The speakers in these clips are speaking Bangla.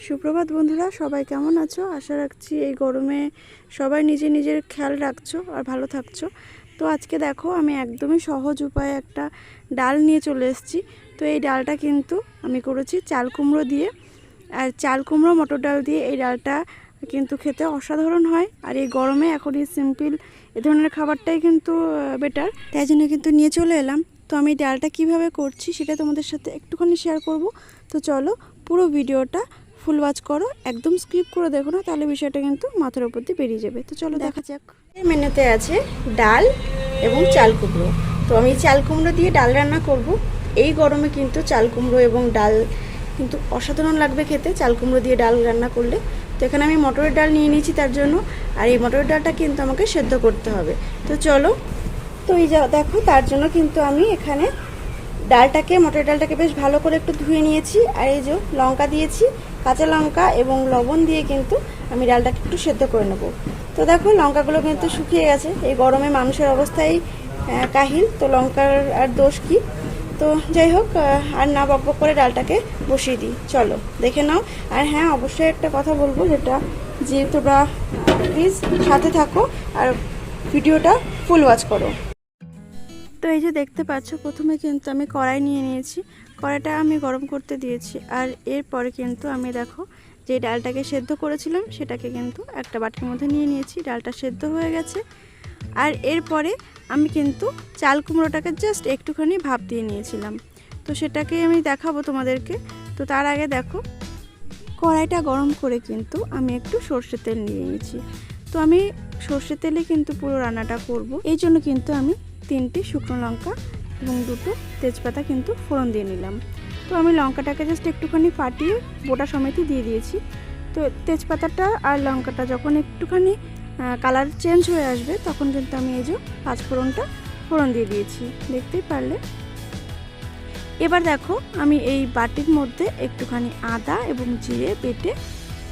সুপ্রভাত বন্ধুরা, সবাই কেমন আছো? আশা রাখছি এই গরমে সবাই নিজের খেয়াল রাখছো আর ভালো থাকছো। তো আজকে দেখো আমি একদমই সহজ উপায়ে একটা ডাল নিয়ে চলে এসেছি। তো এই ডালটা কিন্তু আমি করেছি চাল কুমড়ো দিয়ে, আর চাল কুমড়ো মটর ডাল দিয়ে এই ডালটা কিন্তু খেতে অসাধারণ হয়। আর এই গরমে এখন এই সিম্পল এ ধরনের খাবারটাই কিন্তু বেটার, তাই জন্য কিন্তু নিয়ে চলে এলাম। তো আমি ডালটা কিভাবে করছি সেটা তোমাদের সাথে একটুখানি শেয়ার করব। তো চলো পুরো ভিডিওটা ফুল ওয়াচ করো, একদম স্কিপ করে দেখো না, তাহলে বিষয়টা কিন্তু মাথার উপর দিয়ে বেরিয়ে যাবে। তো চলো দেখা যাক। এই মেনুতে আছে ডাল এবং চাল কুমড়ো। তো আমি চাল কুমড়ো দিয়ে ডাল রান্না করব। এই গরমে কিন্তু চাল কুমড়ো এবং ডাল কিন্তু অসাধারণ লাগবে খেতে, চাল কুমড়ো দিয়ে ডাল রান্না করলে। তো এখানে আমি মটরের ডাল নিয়ে নিয়েছি তার জন্য, আর এই মটরের ডালটা কিন্তু আমাকে সেদ্ধ করতে হবে। তো চলো, তো এই যা দেখো, তার জন্য কিন্তু আমি এখানে ডালটাকে, মটর ডালটাকে বেশ ভালো করে একটু ধুয়ে নিয়েছি। আর এই যে লঙ্কা দিয়েছি, কাঁচা লঙ্কা এবং লবণ দিয়ে কিন্তু আমি ডালটাকে একটু সেদ্ধ করে নেব। তো দেখো লঙ্কাগুলো কিন্তু শুকিয়ে গেছে। এই গরমে মানুষের অবস্থাই কাহিল, তো লঙ্কার আর দোষ কি। তো যাই হোক, আর না বকবক করে ডালটাকে বসিয়ে দিই, চলো দেখে নাও। আর হ্যাঁ, অবশ্যই একটা কথা বলবো, যেটা যে তোমরা প্লিজ সাথে থাকো আর ভিডিওটা ফুল ওয়াচ করো। তো এই যে দেখতে পাচ্ছ, প্রথমে কিন্তু আমি কড়াই নিয়ে নিয়েছি, কড়াইটা আমি গরম করতে দিয়েছি। আর এরপরে কিন্তু আমি দেখো যে ডালটাকে সেদ্ধ করেছিলাম সেটাকে কিন্তু একটা বাটির মধ্যে নিয়ে নিয়েছি। ডালটা সেদ্ধ হয়ে গেছে। আর এরপরে আমি কিন্তু চাল কুমড়োটাকে জাস্ট একটুখানি ভাপ দিয়ে নিয়েছিলাম, তো সেটাকে আমি দেখাবো তোমাদেরকে। তো তার আগে দেখো, কড়াইটা গরম করে কিন্তু আমি একটু সর্ষের তেল নিয়ে নিয়েছি। তো আমি সর্ষের তেলে কিন্তু পুরো রান্নাটা করব, এই জন্য কিন্তু আমি 3টে শুকনো লঙ্কা এবং 2টো তেজপাতা কিন্তু ফোড়ন দিয়ে নিলাম। তো আমি লঙ্কাটাকে জাস্ট একটুখানি ফাটিয়ে বোটা সমেতই দিয়ে দিয়েছি। তো তেজপাতাটা আর লঙ্কাটা যখন একটুখানি কালার চেঞ্জ হয়ে আসবে, তখন কিন্তু আমি এই যে পাঁচফোড়নটা ফোড়ন দিয়ে দিয়েছি, দেখতেই পারলে। এবার দেখো, আমি এই বাটির মধ্যে একটুখানি আদা এবং জিরে বেটে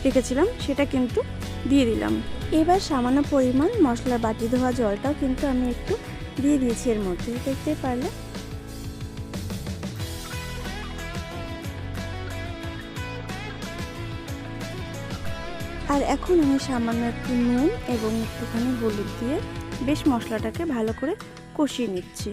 রেখেছিলাম, সেটা কিন্তু দিয়ে দিলাম। এবার সামান্য পরিমাণ মশলা বাটি ধোয়া জলটাও কিন্তু আমি একটু দিয়ে দিয়েছি এর মধ্যে, দেখতে পারলে। আর এখন আমি সামান্য একটু নুন এবং একটুখানি হলুদ দিয়ে বেশ মশলাটাকে ভালো করে কষিয়ে নিচ্ছি।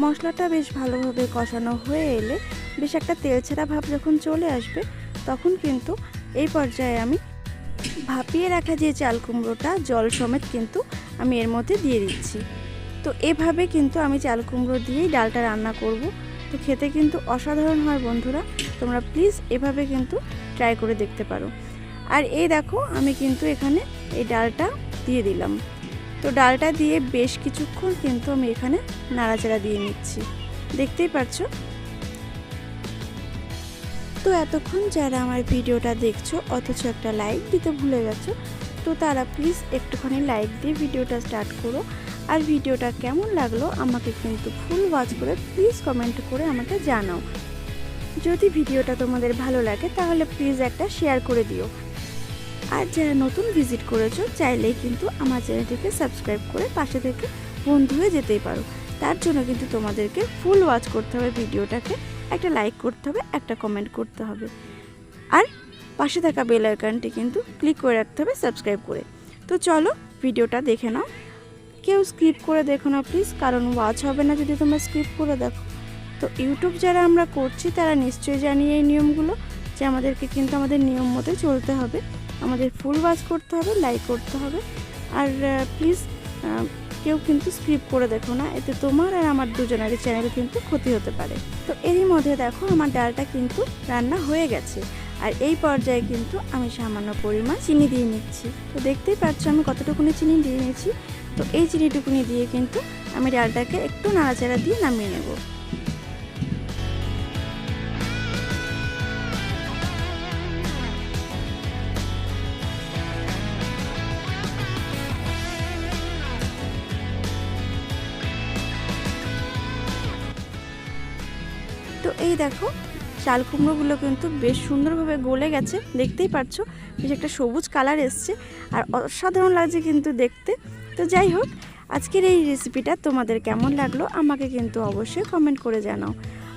মশলাটা বেশ ভালোভাবে কষানো হয়ে এলে, বেশ একটা তেল ছাড়া ভাব যখন চলে আসবে, তখন কিন্তু এই পর্যায়ে আমি ভাপিয়ে রাখা যে চাল কুমড়োটা জল সমেত কিন্তু আমি এর মধ্যে দিয়ে দিচ্ছি। তো এভাবে কিন্তু আমি চাল কুমড়ো দিয়েই ডালটা রান্না করব। তো খেতে কিন্তু অসাধারণ হয় বন্ধুরা, তোমরা প্লিজ এভাবে কিন্তু ট্রাই করে দেখতে পারো। আর এই দেখো, আমি কিন্তু এখানে এই ডালটা দিয়ে দিলাম। তো ডালটা দিয়ে বেশ কিছুক্ষণ কিন্তু আমি এখানে নাড়াচাড়া দিয়ে নিচ্ছি, দেখতেই পাচ্ছো। তো এতক্ষণ যারা আমার ভিডিওটা দেখছো অথচ একটা লাইক দিতে ভুলে গেছো, তো তারা প্লিজ একটুখানি লাইক দিয়ে ভিডিওটা স্টার্ট করো। আর ভিডিওটা কেমন লাগলো আমাকে কিন্তু ফুল ওয়াচ করে প্লিজ কমেন্ট করে আমাকে জানাও। যদি ভিডিওটা তোমাদের ভালো লাগে তাহলে প্লিজ একটা শেয়ার করে দিও। আর যারা নতুন ভিজিট করেছো, চাইলেই কিন্তু আমার চ্যানেলটিকে সাবস্ক্রাইব করে পাশে থেকে বন্ধু হয়ে যেতেই পারো। তার জন্য কিন্তু তোমাদেরকে ফুল ওয়াচ করতে হবে ভিডিওটাকে, একটা লাইক করতে হবে, একটা কমেন্ট করতে হবে, আর পাশে থাকা বেল আইকনটি কিন্তু ক্লিক করে রাখতে হবে সাবস্ক্রাইব করে। তো চলো ভিডিওটা দেখে নাও, কেউ স্কিপ করে দেখো না প্লিজ, কারণ ওয়াচ হবে না যদি তোমরা স্কিপ করে দেখো। তো ইউটিউব যারা আমরা করছি তারা নিশ্চয়ই জানি এই নিয়মগুলো, যে আমাদেরকে কিন্তু আমাদের নিয়ম মতো চলতে হবে, আমাদের ফুল ওয়াচ করতে হবে, লাইক করতে হবে। আর প্লিজ কেউ কিন্তু স্কিপ করে দেখো না, এতে তোমার আর আমার দুজনেরই চ্যানেল কিন্তু ক্ষতি হতে পারে। তো এরই মধ্যে দেখো আমার ডালটা কিন্তু রান্না হয়ে গেছে। আর এই পর্যায়ে কিন্তু আমি সামান্য পরিমাণ চিনি দিয়ে নিচ্ছি। তো দেখতেই পাচ্ছ আমি কতটুকুনি চিনি দিয়ে নিয়েছি। তো এই চিনিটুকুনি দিয়ে কিন্তু আমি ডালটাকে একটু নাড়াচাড়া দিয়ে নামিয়ে নেব। তো এই দেখো, চাল কুমড়োগুলো কিন্তু বেশ সুন্দরভাবে গলে গেছে, দেখতেই পাচ্ছ, বেশ একটা সবুজ কালার এসছে আর অসাধারণ লাগছে কিন্তু দেখতে। তো যাই হোক, আজকের এই রেসিপিটা তোমাদের কেমন লাগলো আমাকে কিন্তু অবশ্যই কমেন্ট করে জানাও।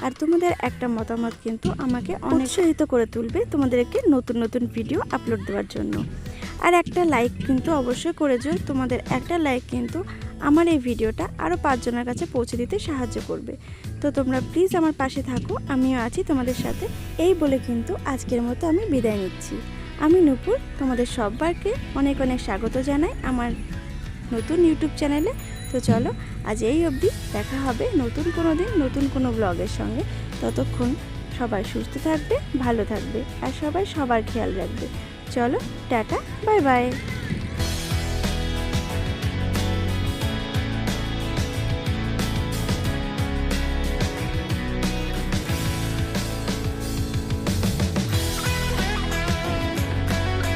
আর তোমাদের একটা মতামত কিন্তু আমাকে অনেক উৎসাহিত করে তুলবে তোমাদেরকে নতুন নতুন ভিডিও আপলোড দেওয়ার জন্য। আর একটা লাইক কিন্তু অবশ্যই করে যাও, তোমাদের একটা লাইক কিন্তু আমার এই ভিডিওটা আরও 5 জনের কাছে পৌঁছে দিতে সাহায্য করবে। তো তোমরা প্লিজ আমার পাশে থাকো, আমিও আছি তোমাদের সাথে। এই বলে কিন্তু আজকের মতো আমি বিদায় নিচ্ছি। আমি নূপুর, তোমাদের সবাইকে অনেক অনেক স্বাগত জানাই আমার নতুন ইউটিউব চ্যানেলে। তো চলো আজ এই অবধি, দেখা হবে নতুন কোনো দিন নতুন কোনো ব্লগের সঙ্গে। ততক্ষণ সবাই সুস্থ থাকবে, ভালো থাকবে আর সবাই সবার খেয়াল রাখবে। চলো টাটা, বাই বাই।